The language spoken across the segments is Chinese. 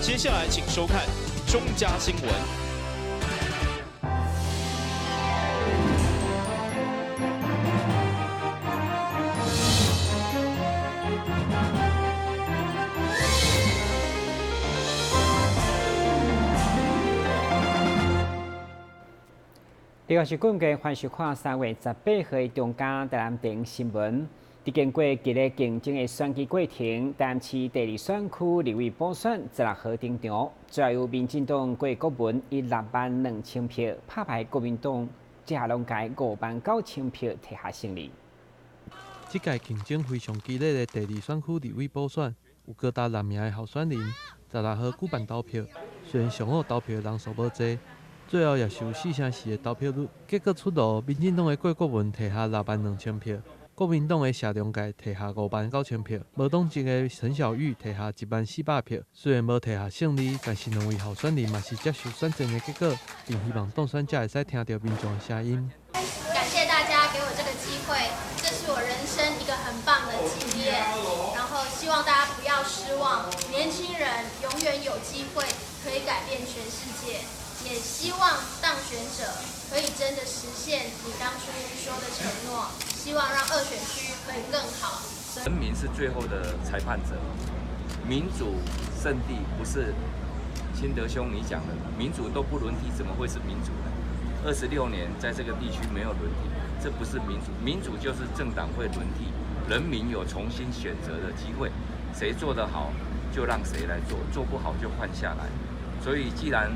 接下来请收看中嘉新闻。这个是今个欢喜看3月18号中嘉台南电新闻。经过激烈竞争的选举过程，台南市第2选区立委补选16号登场，最后由民进党郭国文以62000票拍败国民党谢龙介59000票拿下胜利。这届竞争非常激烈的第2选区立委补选，有高达6名的候选人16号举办投票，虽然上午投票的人数无多。最后也是有4成4的投票率，结果出炉，民进党的郭国文摕下62000票，国民党的谢龙介摕下59000票，无党籍的陈小玉摕下10400票。虽然无摕下胜利，但是2位候选人嘛是接受选战的结果，并希望当选者会使听到民众的声音。感谢大家给我这个机会，这是我人生一个很棒的经验。然后希望大家不要失望，年轻人永远有机会可以改变全世界。也希望当选者可以真的实现你当初说的承诺，希望让2选区可以更好。人民是最后的裁判者，民主圣地不是清德兄你讲的，民主都不轮替，怎么会是民主呢？26年在这个地区没有轮替，这不是民主，民主就是政党会轮替，人民有重新选择的机会，谁做得好就让谁来做，做不好就换下来。所以既然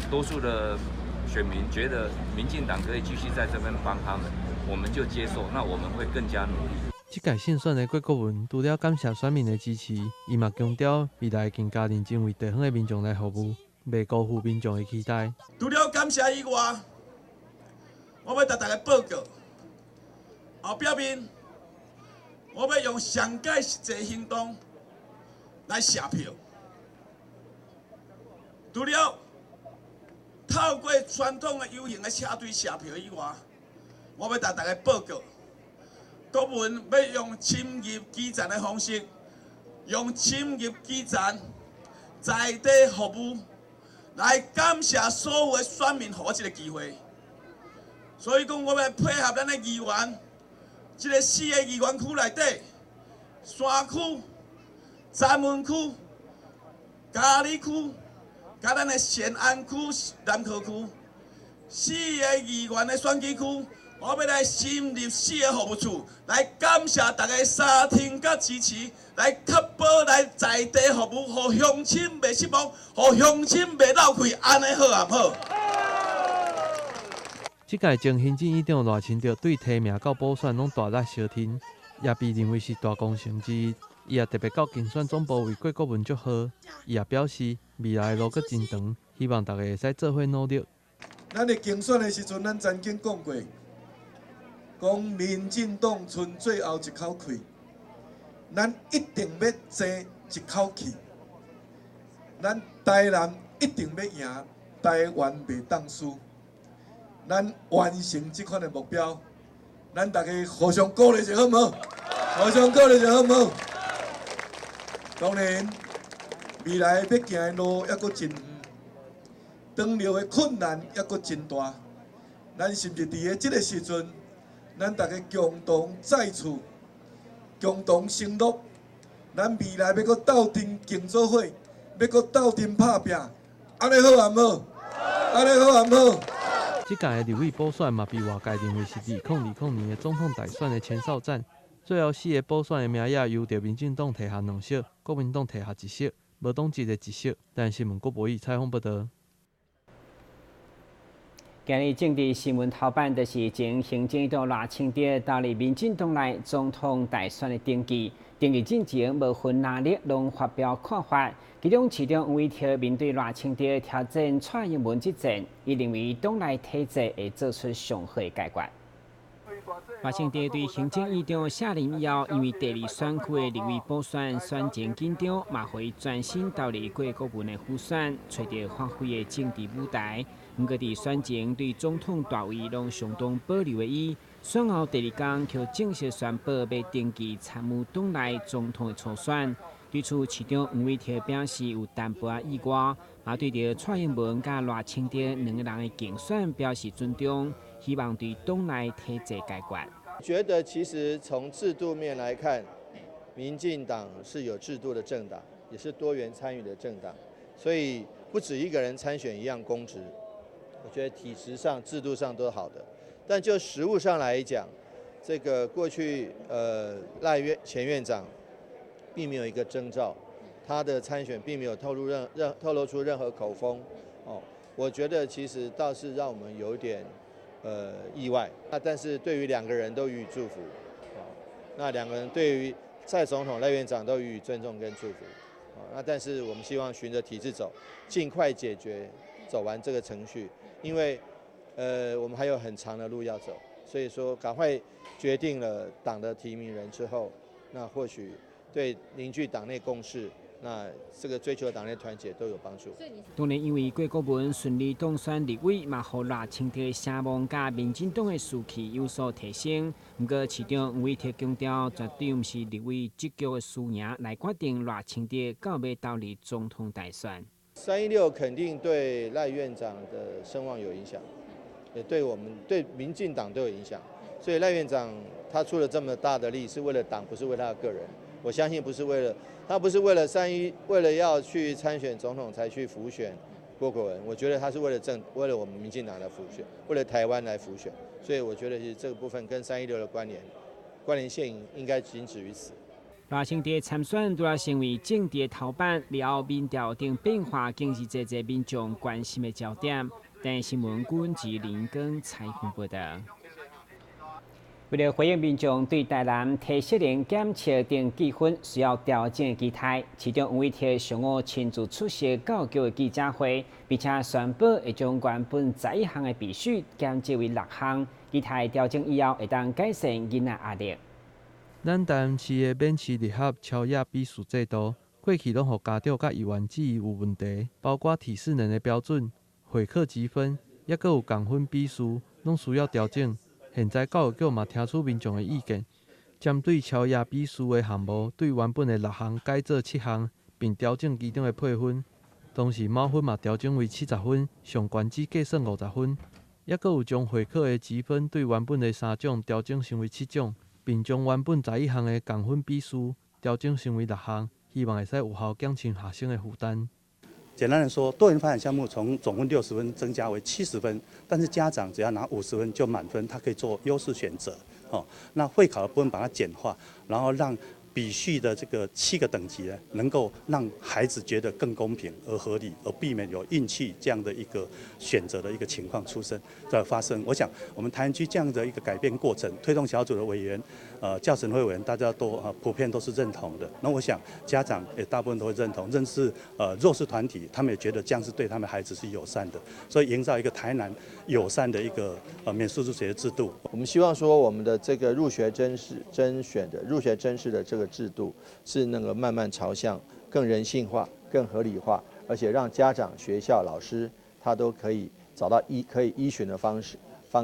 多数的选民觉得民进党可以继续在这边帮他们，我们就接受，那我们会更加努力。这届胜选的郭国文除了感谢选民的支持，伊嘛强调未来更加认真为地方的民众来服务，袂辜负民众的期待。除了感谢以外，我要甲大家报告，后表面我要用上界实际行动来写票，除了透过传统的有形的车队写票以外，我要甲大家报告，国文要用深入基层的方式，用深入基层在地服务来感谢所有的选民，给我这个机会。所以讲，我要配合咱的议员，这个4个议员区内底，山区、闸门区、嘉义区。甲咱的贤安区、南科区4个议员的选举区，我要来深入4个服务处，来感谢大家三听甲支持，来确保来在地服务，互乡亲袂失望，互乡亲袂落亏，安尼好啊好？这届前行政院长赖清德对提名到补选拢大力相挺，也被认为是大功臣之一。伊也特别到竞选总部为郭国文祝贺，伊也表示未来的路阁真长，希望大家会使做伙努力。咱伫竞选的时阵，咱曾经讲过，讲民进党剩最后一口气，咱一定要争一口气。咱台南一定要赢，台湾袂当输。咱完成这款的目标，咱大家互相鼓励就好唔好？互相鼓励就好唔好？当然，未来要行的路还阁真远，当流的困难还阁真大。咱是毋是伫这个时阵，咱大家共同再次、共同承诺，咱未来要阁斗阵竞做伙，要阁斗阵拍拼，安尼好啊唔好？安尼好啊唔好？这届的立委补选嘛被外界认为是2020年的总统大选的前哨战。最后4个补选的名额由着民进党摕下2席，国民党摕下1席，无党籍的1席。但新闻郭博义采访报道。今日政治新闻头版就是前行政院长赖清德投入民进党内总统大选的登记。登记进前无分蓝绿，拢发表看法。其中市长吴伟条面对赖清德挑战蔡英文之战，伊认为党内体制会做出上好的解决。赖清德对行政院长下令以后，因为第2选区的立委补选选情紧张，嘛互伊专心投入郭国文的辅选，找到发挥的政治舞台。不过伫选前对总统大位拢相当保留的伊，选后第2天却正式宣布要登记参与党内总统的初选。对此，市长黄伟哲表示有淡薄意外，也对着蔡英文甲赖清德两个人的竞选表示尊重，希望对党内体制解决。觉得其实从制度面来看，民进党是有制度的政党，也是多元参与的政党，所以不止一个人参选一样公职。我觉得体制上、制度上都是好的，但就实务上来讲，这个过去赖前院长并没有一个征兆，他的参选并没有透露出任何口风哦。我觉得其实倒是让我们有点意外。但是对于两个人都予以祝福，那两个人对于蔡总统、赖院长都予以尊重跟祝福。那但是我们希望循着体制走，尽快解决，走完这个程序，因为我们还有很长的路要走，所以说赶快决定了党的提名人之后，那或许对凝聚党内共识，那这个追求党内团结都有帮助。当然，因为郭国文顺利当选立委，嘛，让赖清德声望甲民进党的士气有所提升。不过，市长黄伟哲强调，绝对不是立委这局的输赢来决定赖清德到尾投入总统大选。316肯定对赖院长的声望有影响，也对我们对民进党都有影响。所以赖院长他出了这么大的力，是为了党，不是为他的个人。我相信他不是为了为了要去参选总统才去辅选郭国文，我觉得他是为了我们民进党来辅选，为了台湾来辅选，所以我觉得其实这个部分跟316的关联性应该仅止于此。赖清德参选拄啊成为政治头版，了后民调顶变化，更是侪民众关心的焦点。但新闻顾问及林根采访报道。为了回应民众对台南提色人检测等记分需要调整的期待，市长黄伟哲上午亲自出席教育局的记者会，并且宣布会将原本11项的必须减少为6项，期待调整以后会当改善囡仔压力。咱台南市的免试入学超额比数制度，过去拢互家长甲议员质疑有问题，包括体适能的标准、会考积分，也佫有共分比数，拢需要调整。现在教育局嘛听取民众的意见，针对超额比数的项目，对原本的6项改做7项，并调整其中的配分。同时，满分嘛调整为70分，上悬只计算50分。也佫有将会考的积分对原本的3种调整成为7种，并将原本11项的共分比数调整成为6项，希望会使有效减轻学生的负担。简单的说，多元发展项目从总分60分增加为70分，但是家长只要拿50分就满分，他可以做优势选择。那会考的部分把它简化，然后让比序的这个7个等级呢，能够让孩子觉得更公平而合理，而避免有运气这样的一个选择的一个情况发生。我想我们台南区这样的一个改变过程，推动小组的委员、教审会委员，大家都普遍都是认同的。那我想家长也大部分都会认同，认识弱势团体，他们也觉得这样是对他们孩子是友善的，所以营造一个台南友善的一个免试入学的制度。我们希望说我们的这个入学甄试的这个制度是能够慢慢朝向更人性化、更合理化，而且让家长、学校、老师他都可以找到可以依循的方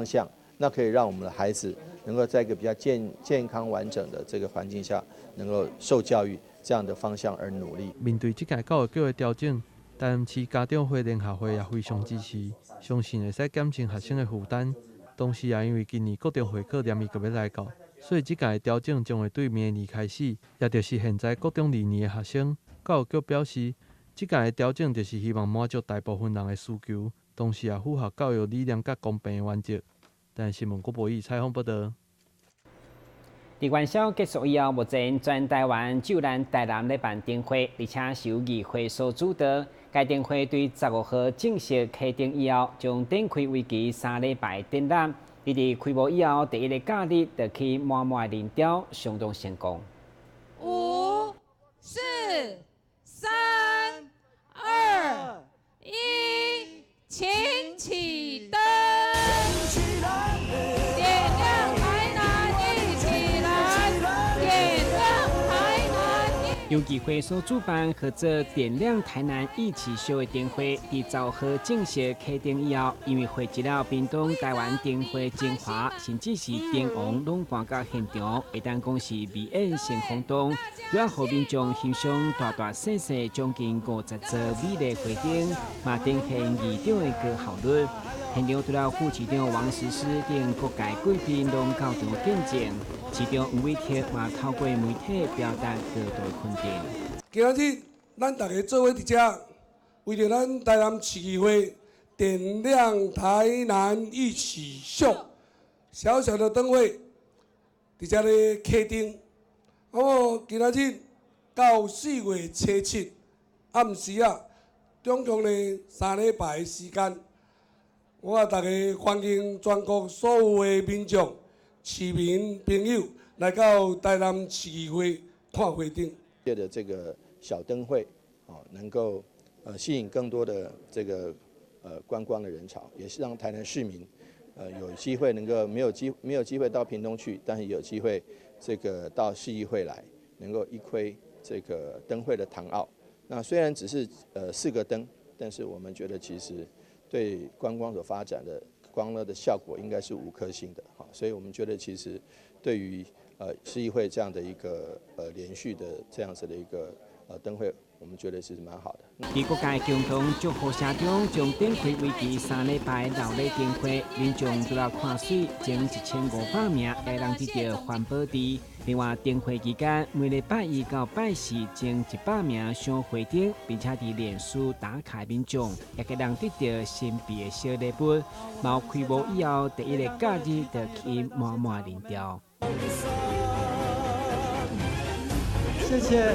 向，那可以让我们的孩子能够在一个比较健康完整的这个环境下，能够受教育这样的方向而努力。面对这届教育局的调整，台南市家长会联合会也非常支持，相信会使减轻学生的负担。同时也因为今年各中会考连续要来到，所以这届调整将会对明年开始，也就是现在国中2年的学生。教育局表示，这届的调整就是希望满足大部分人的需求，同时也符合教育理念甲公平的原则。但新闻国报以采访报道。在元宵结束以后，目前全台湾就咱台南咧办灯会，而且是由议会所主导。该灯会对15号正式开灯以后，将展开为期3礼拜展览。伫开幕以后，第一个假日就去满满人潮，相当成功。5、4、3、2、1，请启灯。点亮台南一起来，点亮台南一。由议会所主办合作点亮台南一起秀的灯会，伫10号正式启动以后，因为汇集了屏东、台湾灯会精华，甚至是灯王拢搬到现场，会当讲是美艳成风动。主要互民众欣赏大大小小将近50座美丽花灯，嘛展现议长的高效率。现场除了副市长王实施等各界贵宾拢到场见证，市长吴伟铁嘛透过媒体表达高度肯定。今日咱大家做伙伫遮，为着咱台南市议会点亮台南一起秀小小的灯会，伫遮咧启灯。今日到4月初7暗时啊，总共咧3礼拜的时间。我大家欢迎全国所有的民众、市民朋友来到台南市议会看花灯。的这个小灯会，能够吸引更多的这个观光的人潮，也是让台南市民有机会能够没有机会到屏东去，但是有机会这个到市议会来，能够一窥这个灯会的唐奥。那虽然只是4个灯，但是我们觉得其实对观光所发展的光乐的效果应该是5颗星的，所以我们觉得其实对于市议会这样的一个连续的这样子的一个灯会，我们觉得是蛮好的。伫各界共同祝福声中，将展开为期3礼拜闹热灯会，民众除了看水，前1500名会人得到环保池。另外，灯会期间，每礼拜1到拜4，前100名上花灯，并且伫脸书打卡民众，也给人得到神秘的小礼物。毛开幕以后，第一个假日就去满满领调。谢谢。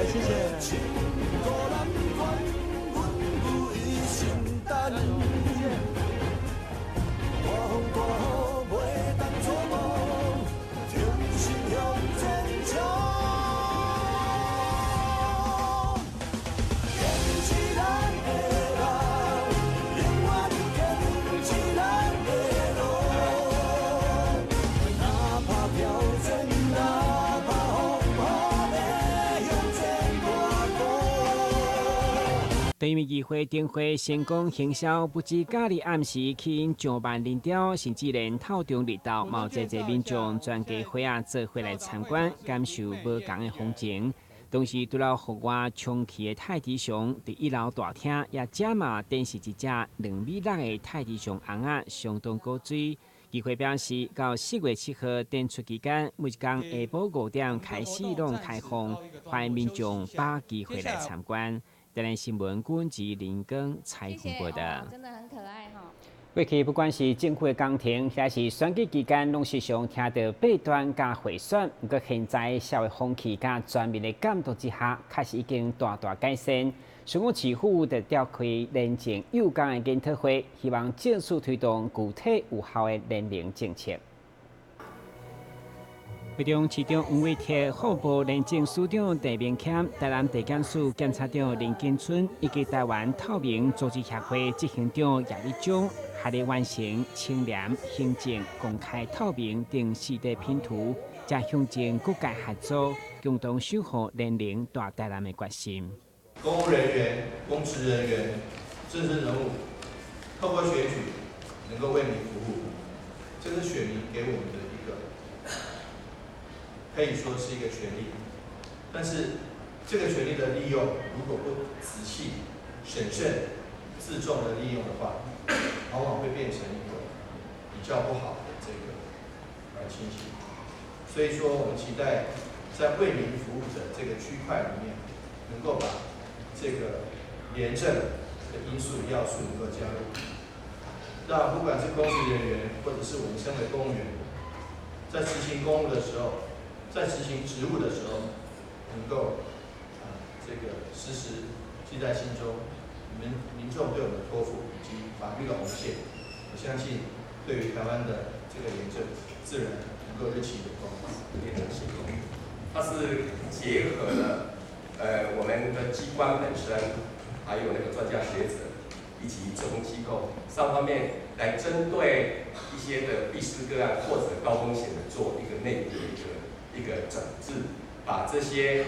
对于议会灯会成功行销，不止假日暗时吸引上万人潮，甚至连透中日头，毛济民众全家伙仔做伙来参观，感受无同的风情。同时，除了户外充气的泰迪熊，伫1楼大厅也加码展示一只2米6的泰迪熊红仔，相当高水。议会表示，到4月7号展出期间，每天下晡5点开始拢开放，欢迎民众把机会来参观。台南新闻顾问及林庚采访报道，真的很可爱哈。过去不管是政府的工程，还是选举期间，拢时常听到弊端加贿选。不过现在社会风气加全面的监督之下，确实已经大大改善。所以市府就召开廉政有关的研讨会，希望尽速推动具体有效的年龄政策。会中市长吴伟铁、副部廉政署长陈明谦、台南地检署检察长林金春以及台湾透明组织协会执行长叶立忠，合力完成清廉、行政、公开、透明等4大拼图，加向前各界合作，共同守护年龄大台南的决心。公务人员、公职人员、政治人物，透过选举能够为民服务，这是选民给我们的一个。可以说是一个权利，但是这个权利的利用，如果不仔细、审慎、自重的利用的话，往往会变成一个比较不好的这个情形。所以说，我们期待在为民服务的这个区块里面，能够把这个廉政的因素要素能够加入，让不管是公职人员或者是我们身为公务员，在执行公务的时候。在执行职务的时候，能够这个时时记在心中，民众对我们的托付以及法律的红线，我相信对于台湾的这个廉政，自然能够日起有功。廉政系统，它是结合了我们的机关本身，还有那个专家学者以及政府机构3方面来针对一些的必失个案或者高风险的做一个内部的一个整治，把这些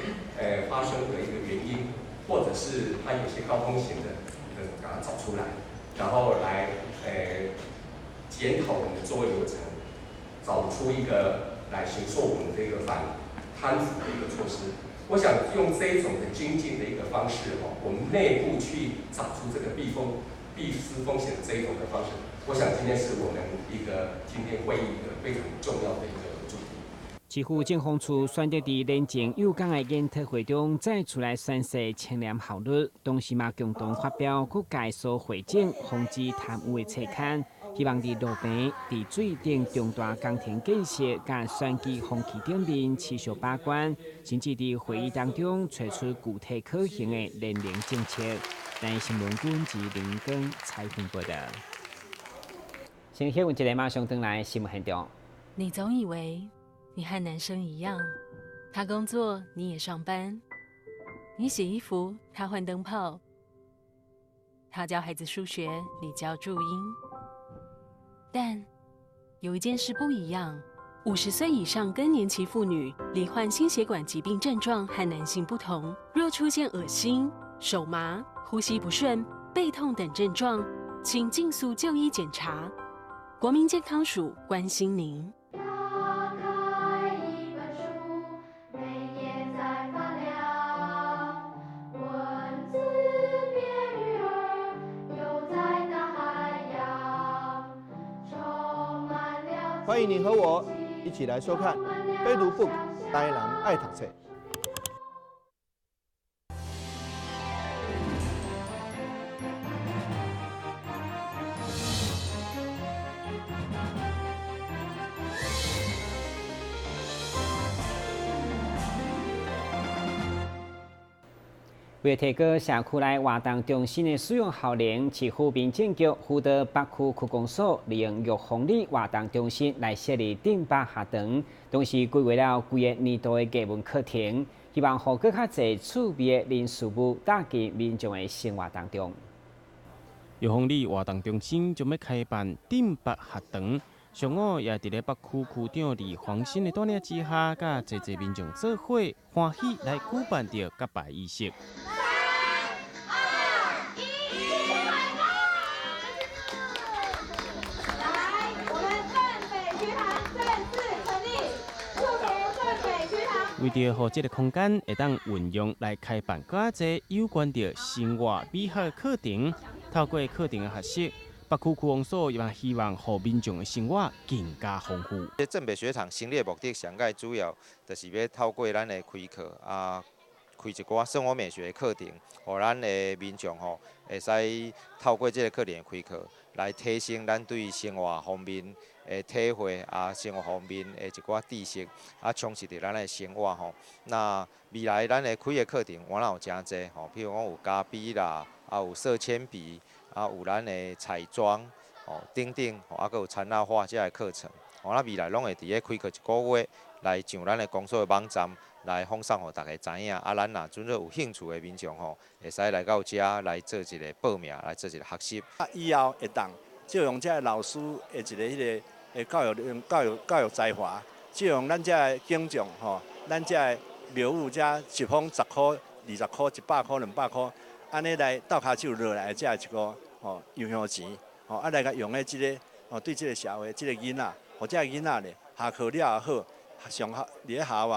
发生的一个原因，或者是它有些高风险的，把它找出来，然后来检讨我们的作业流程，找出一个来形塑我们的一个反贪腐的一个措施。我想用这一种的精进的一个方式我们内部去找出这个避私风险的这一种的方式。我想今天是我们一个今天会议的非常重要的一个主题。市府政风处选择伫年前有港的研讨会中再出来宣示清廉效率，同时嘛共同发表各界所会诊防止贪污的册刊。希望伫路边、伫水顶重大工程建设、甲选举风气顶面持续把关，甚至伫会议当中找出具体可行的连连政策。咱新闻军及林根采访报道。先休一个，马上回来新闻现场。你总以为你和男生一样，他工作你也上班，你洗衣服他换灯泡，他教孩子数学你教注音。但有一件事不一样，50岁以上更年期妇女罹患心血管疾病症状和男性不同，若出现恶心、手麻、呼吸不顺、背痛等症状，请尽速就医检查。国民健康署关心您。欢迎你和我一起来收看《飞读 Book》台人爱读册。为提高社区内活动中心的使用效能，市府民政局辅导北区区公所利用玉凤里活动中心来设立定北学堂，同时规划了规个年度的艺文课程，希望让更较侪趣味的人事物带进民众的生活当中。玉凤里活动中心将要开办定北学堂。上午也伫咧北区区长李黄新的带领之下，甲侪民众做伙欢喜来举办着揭牌仪式。为着让这个空间会当运用来开办更侪有关着生活美学的课程，透过课程的学习。北区区公所也希望让民众的生活更加丰富。正北学堂成立的目的上个主要就是要透过咱的开课开一寡生活美学的课程，让咱的民众会使透过这个课程的开课，来提升咱对生活方面的体会生活方面的一寡知识充实着咱的生活那未来咱的开的课程，我有真侪譬如讲有加笔啦，有色铅笔。有咱的彩妆等等还有参纳画这个课程，咱未来拢会伫咧开课一个月，来上咱的公所的网站来放送，互大家知影。咱若准有兴趣的民众会使来到遮来做一个报名，来做一个学习。以后会当就用这老师的一个教育才华，就用咱这个警众咱这个庙宇遮一封10块、20块、100块、200块。安尼来倒骹手落来，这一个油香钱，来甲用咧即个对即个社会、即个囡仔，或者囡仔咧下课了也好，上学伫咧学校也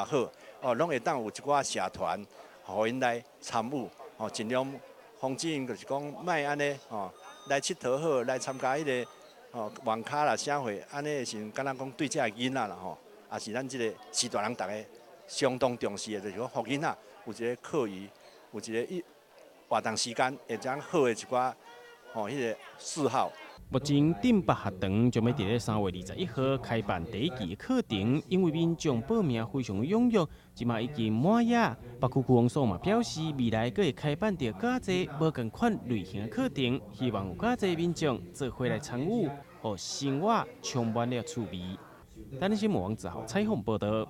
好，拢会当有一寡社团，互因来参与，尽量防止因就是讲莫安尼来佚佗好，来参加迄个网咖啦、啥货，安尼是敢若讲对这个囡仔啦也是咱即个时大人大家相当重视的，就是讲互囡仔有一个课余，有一个活动时间会将好的一寡迄个嗜好。目前定北学堂将要伫咧3月21号开办第一期的课程，因为民众报名非常踊跃，即马已经满额。北区区公所嘛表示，未来阁会开办着较侪无共款类型的课程，希望有较侪民众做伙来参与，让生活充满了趣味。咱新闻网只好采访报道。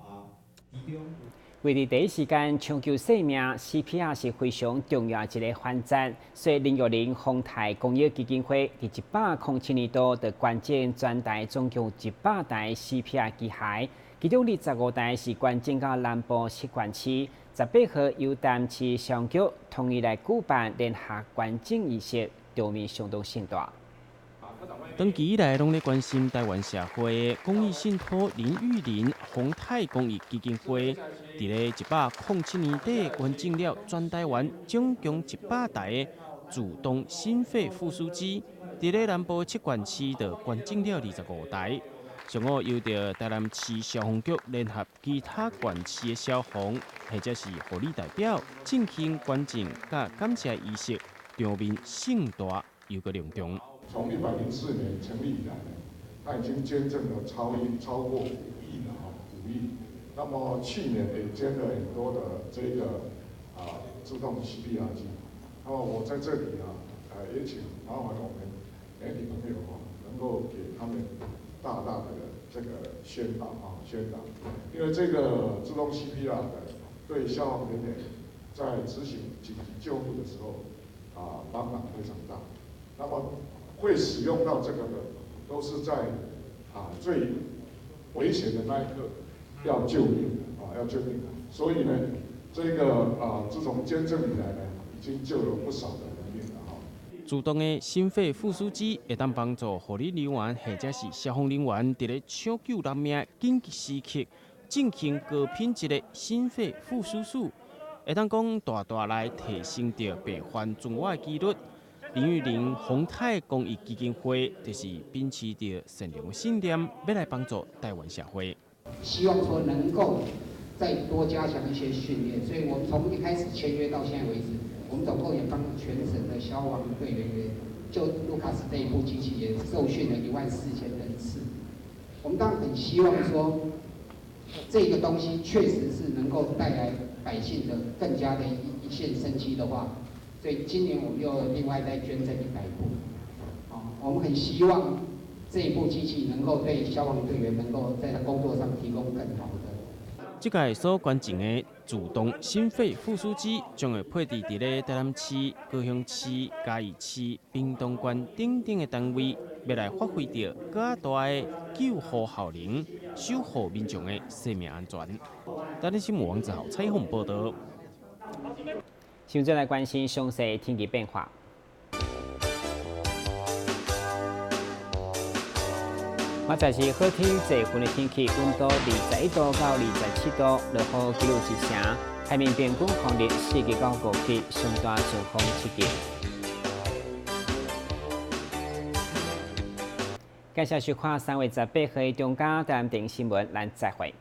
为伫第一时间抢救性命 ，CPR 是非常重要一个环节。所以060宏泰公益基金会伫107年度的关键转台总共100台 CPR 机械，其中25台是关键到南部习惯区，18号由淡市上局同意来举办联合关键仪式，场面相当盛大。 长期以来，拢咧关心台湾社会公益信托林玉玲宏泰公益基金会，伫咧107年底完成了全台湾总共100台自动心肺复苏机，伫咧南部7县市就关整了25台。上午由着台南市消防局联合其他县市的消防或者是护理代表进行关证甲感谢仪式，场面盛大又个隆重。 从104年成立以来呢，它已经捐赠了超过5亿了5亿。那么去年也捐了很多的这个自动 CPR 机。那么我在这里也请麻烦我们媒体朋友能够给他们大的这个宣导，因为这个自动 CPR 对消防人员在执行紧急救护的时候帮忙非常大。那么 会使用到这个的，都是在最危险的那一刻要救命的要救命的。所以呢，这个自从捐赠以来呢，已经救了不少的人命了自动的心肺复苏机会当帮助护理人员或者是消防人员伫咧抢救人命紧急时刻进行高品质的心肺复苏术，会当讲大大来提升着病患存活的几率。 林玉玲宏泰公益基金会就是秉持着善良的信念，要来帮助台湾社会。希望说能够再多加强一些训练，所以我们从一开始签约到现在为止，我们总共也帮全省的消防队员就卢卡斯这一部机器也受训了14000人次。我们当然很希望说，这个东西确实是能够带来百姓的更加的一线生机的话。 所以今年我们又另外再捐赠100部，我们很希望这一部机器能够对消防队员能够在工作上提供更好的。这届所关证的自动心肺复苏机将会配置伫咧台南市、高雄市、嘉义市、屏东县等的单位，要来发挥着较大的救护效能，守护民众的生命安全。台南新闻王志豪采访报道。 现在来关心详细天气变化。现在是好天济云的天气，温度21度到27度，落雨记录1成，海面平均风力4级到5级，上大阵风7级。感谢收看3月18号的中嘉台湾电视新闻，咱再会。